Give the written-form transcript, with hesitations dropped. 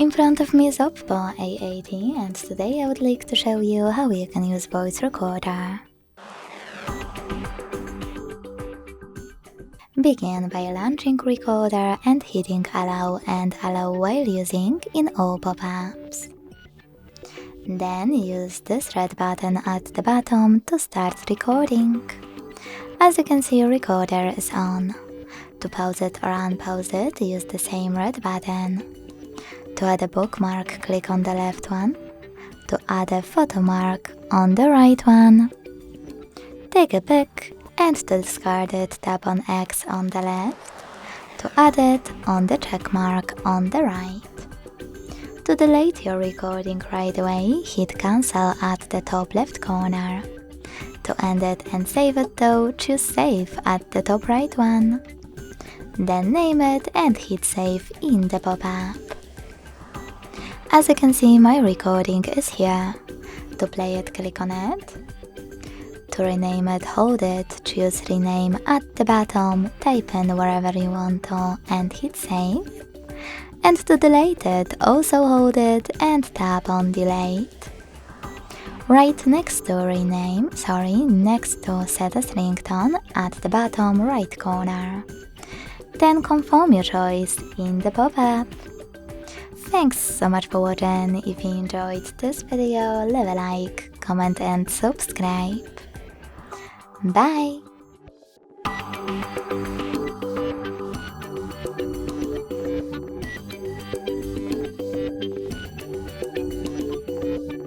In front of me is Oppo A80 and today I would like to show you how you can use voice recorder. Begin by launching recorder and hitting allow and allow while using in all pop-ups. Then use this red button at the bottom to start recording. As you can see, recorder is on. To pause it or unpause it, use the same red button. To add a bookmark, click on the left one. To add a photo mark, on the right one. Take a pic, and to discard it, tap on X on the left. To add it, on the check mark on the right. To delete your recording right away, hit cancel at the top left corner. To end it and save it though, choose save at the top right one. Then name it and hit save in the pop-up. As you can see, my recording is here. To play it, click on it. To rename it, hold it, choose rename at the bottom, type in wherever you want to and hit save. And to delete it, also hold it and tap on delete. Right next to next to set as ringtone at the bottom right corner. Then confirm your choice in the pop-up. Thanks so much for watching. If you enjoyed this video, leave a like, comment and subscribe. Bye!